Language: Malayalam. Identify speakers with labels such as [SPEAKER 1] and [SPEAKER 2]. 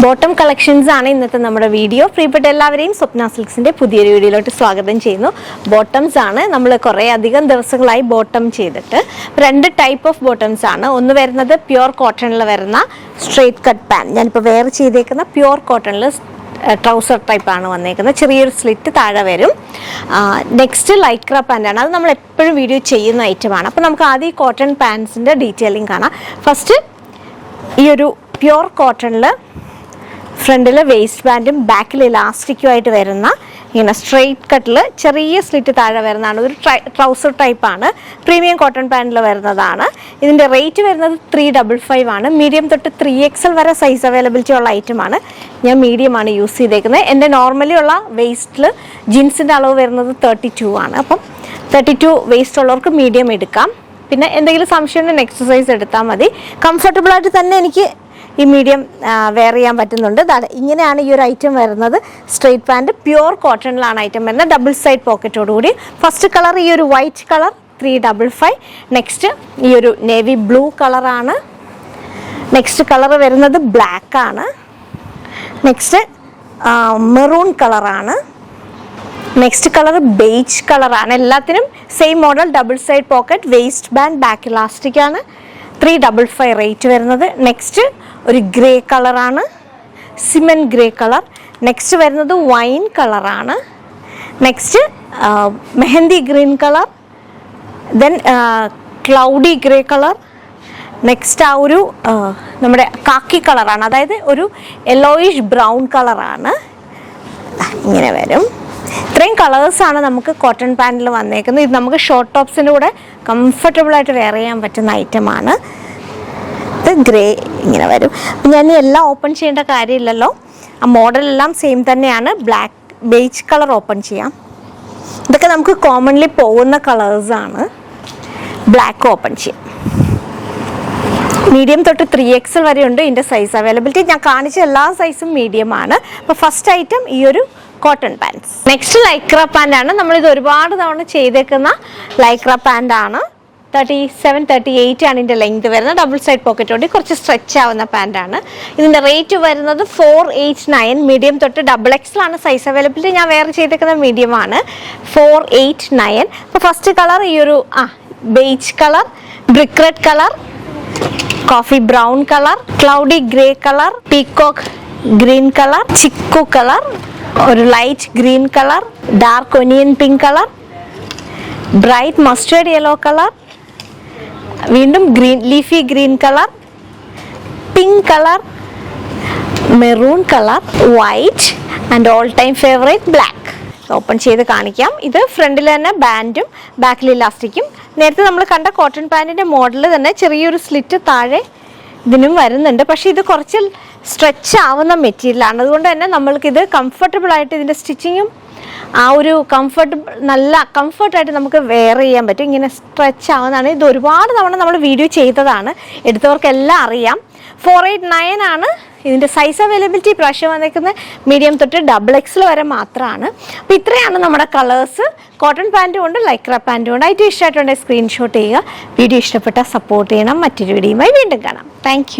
[SPEAKER 1] ബോട്ടം കളക്ഷൻസ് ആണ് ഇന്നത്തെ നമ്മുടെ വീഡിയോ. പ്രിയപ്പെട്ട എല്ലാവരെയും സ്വപ്ന സിൽക്സിന്റെ പുതിയൊരു വീഡിയോയിലോട്ട് സ്വാഗതം ചെയ്യുന്നു. ബോട്ടംസ് ആണ് നമ്മൾ കുറേ അധികം ദിവസങ്ങളായി ബോട്ടം ചെയ്തിട്ട്. രണ്ട് ടൈപ്പ് ഓഫ് ബോട്ടംസ് ആണ്. ഒന്ന് വരുന്നത് പ്യുവർ കോട്ടണിൽ വരുന്ന സ്ട്രെയിറ്റ് കട്ട് പാൻറ്. ഞാനിപ്പോൾ വെയർ ചെയ്തേക്കുന്ന പ്യുവർ കോട്ടണിൽ ട്രൗസർ ടൈപ്പാണ് വന്നേക്കുന്നത്. ചെറിയൊരു സ്ലിറ്റ് താഴെ വരും. നെക്സ്റ്റ് ലൈക്ര പാൻ്റാണ്. അത് നമ്മൾ എപ്പോഴും വീഡിയോ ചെയ്യുന്ന ഐറ്റമാണ്. അപ്പോൾ നമുക്ക് ആദ്യം ഈ കോട്ടൺ പാൻസിൻ്റെ ഡീറ്റെയിലിംഗ് കാണാം. ഫസ്റ്റ് ഈ ഒരു പ്യുവർ കോട്ടണിൽ ഫ്രണ്ടിൽ വേസ്റ്റ് ബാൻഡും ബാക്കിൽ ഇലാസ്റ്റിക്കും ആയിട്ട് വരുന്ന ഇങ്ങനെ സ്ട്രെയിറ്റ് കട്ടിൽ ചെറിയ സ്ലിറ്റ് താഴെ വരുന്നതാണ്. ഒരു ട്രൗസർ ടൈപ്പാണ്. പ്രീമിയം കോട്ടൺ പാൻറ്റിൽ വരുന്നതാണ്. ഇതിൻ്റെ റേറ്റ് വരുന്നത് 355 ആണ്. മീഡിയം തൊട്ട് 3XL വരെ സൈസ് അവൈലബിലിറ്റി ഉള്ള ഐറ്റമാണ്. ഞാൻ മീഡിയമാണ് യൂസ് ചെയ്തേക്കുന്നത്. എൻ്റെ നോർമലി ഉള്ള വേസ്റ്റിൽ ജീൻസിൻ്റെ അളവ് വരുന്നത് 32 ആണ്. അപ്പം 32 വേസ്റ്റ് ഉള്ളവർക്ക് മീഡിയം എടുക്കാം. പിന്നെ എന്തെങ്കിലും സംശയം ഉണ്ടെങ്കിൽ നെക്സ്റ്റ് സൈസ് എടുത്താൽ മതി. കംഫർട്ടബിളായിട്ട് തന്നെ എനിക്ക് ഈ മീഡിയം വെയർ ചെയ്യാൻ പറ്റുന്നുണ്ട്. ഇങ്ങനെയാണ് ഈ ഒരു ഐറ്റം വരുന്നത്. സ്ട്രെയിറ്റ് പാൻറ് പ്യുവർ കോട്ടണിലാണ് ഐറ്റം വരുന്നത്. ഡബിൾ സൈഡ് പോക്കറ്റോടുകൂടി. ഫസ്റ്റ് കളർ ഈ ഒരു വൈറ്റ് കളർ 355. നെക്സ്റ്റ് ഈ ഒരു നേവി ബ്ലൂ കളറാണ്. നെക്സ്റ്റ് കളർ വരുന്നത് ബ്ലാക്ക് ആണ്. നെക്സ്റ്റ് മെറൂൺ കളറാണ്. നെക്സ്റ്റ് കളർ ബേജ് കളറാണ്. എല്ലാത്തിനും same model. Double side pocket, waist band, back elastic ആണ്. 355 റേറ്റ് വരുന്നത്. നെക്സ്റ്റ് ഒരു ഗ്രേ കളറാണ്, സിമെൻറ്റ് ഗ്രേ കളർ. നെക്സ്റ്റ് വരുന്നത് വൈൻ കളറാണ്. Next mehndi green colour. Then cloudy grey colour. Next ആ ഒരു നമ്മുടെ കാക്കി കളറാണ്. അതായത് ഒരു യെല്ലോയിഷ് ബ്രൗൺ കളറാണ്. ഇങ്ങനെ വരും. ഇത്രയും കളേഴ്സാണ് നമുക്ക് കോട്ടൺ പാൻറ്റിൽ വന്നേക്കുന്നത്. ഇത് നമുക്ക് ഷോർട്ട് ടോപ്സിൻ്റെ കൂടെ കംഫർട്ടബിളായിട്ട് വെയർ ചെയ്യാൻ പറ്റുന്ന ഐറ്റമാണ്. ഇത് ഗ്രേ ഇങ്ങനെ വരും. അപ്പം ഞാൻ എല്ലാം ഓപ്പൺ ചെയ്യേണ്ട കാര്യമില്ലല്ലോ. ആ മോഡലെല്ലാം സെയിം തന്നെയാണ്. ബ്ലാക്ക് ബേജ് കളർ ഓപ്പൺ ചെയ്യാം. ഇതൊക്കെ നമുക്ക് കോമൺലി പോകുന്ന കളേഴ്സാണ്. ബ്ലാക്ക് ഓപ്പൺ ചെയ്യാം. മീഡിയം തൊട്ട് 3XL വരെ ഉണ്ട് ഇതിൻ്റെ സൈസ് അവൈലബിലിറ്റി. ഞാൻ കാണിച്ച എല്ലാ സൈസും മീഡിയം ആണ്. അപ്പോൾ ഫസ്റ്റ് ഐറ്റം ഈ ഒരു കോട്ടൺ പാൻസ്. നെക്സ്റ്റ് ലൈക്ര പാൻ്റാണ്. നമ്മളിത് ഒരുപാട് തവണ ചെയ്തേക്കുന്ന ലൈക്ര പാൻ്റാണ്. 37, 38 ആണ് ഇതിൻ്റെ ലെങ്ത് വരുന്നത്. ഡബിൾ സൈഡ് പോക്കറ്റോടെ കുറച്ച് സ്ട്രെച്ച് ആവുന്ന പാൻ്റാണ്. ഇതിൻ്റെ റേറ്റ് വരുന്നത് 489. മീഡിയം തൊട്ട് XXL ആണ് സൈസ് അവൈലബിലിറ്റി. ഞാൻ വേറെ ചെയ്തേക്കുന്ന മീഡിയം ആണ്. 489. അപ്പോൾ ഫസ്റ്റ് കളർ ഈ ഒരു beige colour, brick red colour, coffee brown colour, cloudy grey colour, peacock green colour, chikoo colour, ഒരു light green colour, dark onion pink colour, bright mustard yellow colour, വീണ്ടും green leafy green colour, pink colour, maroon colour, white and all time favourite black. Open ചെയ്ത് കാണിക്കാം. ഇത് ഫ്രണ്ടിൽ തന്നെ ബാൻഡും ബാക്കിൽ ഇലാസ്റ്റിക്കും. നേരത്തെ നമ്മൾ കണ്ട കോട്ടൺ പാൻറ്റിൻ്റെ മോഡൽ തന്നെ ചെറിയൊരു സ്ലിറ്റ് താഴെ ഇതിനും വരുന്നുണ്ട്. പക്ഷേ ഇത് കുറച്ച് സ്ട്രെച്ച് ആവുന്ന മെറ്റീരിയലാണ്. അതുകൊണ്ട് തന്നെ നമ്മൾക്കിത് കംഫർട്ടബിളായിട്ട് ഇതിൻ്റെ സ്റ്റിച്ചിങ്ങും ആ ഒരു നല്ല കംഫർട്ടായിട്ട് നമുക്ക് വെയർ ചെയ്യാൻ പറ്റും. ഇങ്ങനെ സ്ട്രെച്ച് ആവുന്നതാണ്. ഇത് ഒരുപാട് തവണ നമ്മൾ വീഡിയോ ചെയ്തതാണ്. എടുത്തവർക്കെല്ലാം അറിയാം. 489 ആണ് ഇതിൻ്റെ സൈസ് അവൈലബിലിറ്റി. പ്രാവശ്യം വന്നേക്കുന്നത് മീഡിയം തൊട്ട് XXL വരെ മാത്രമാണ്. അപ്പോൾ ഇത്രയാണ് നമ്മുടെ കളേഴ്സ്. കോട്ടൺ പാൻറ്റും ഉണ്ട്, ലൈക്ര പാൻറ്റും ഉണ്ട്. ഐറ്റം ഇഷ്ടമായിട്ടുണ്ടെങ്കിൽ സ്ക്രീൻഷോട്ട് ചെയ്യുക. വീഡിയോ ഇഷ്ടപ്പെട്ടാൽ സപ്പോർട്ട് ചെയ്യണം. മറ്റൊരു വീഡിയോയുമായി വീണ്ടും കാണാം. താങ്ക്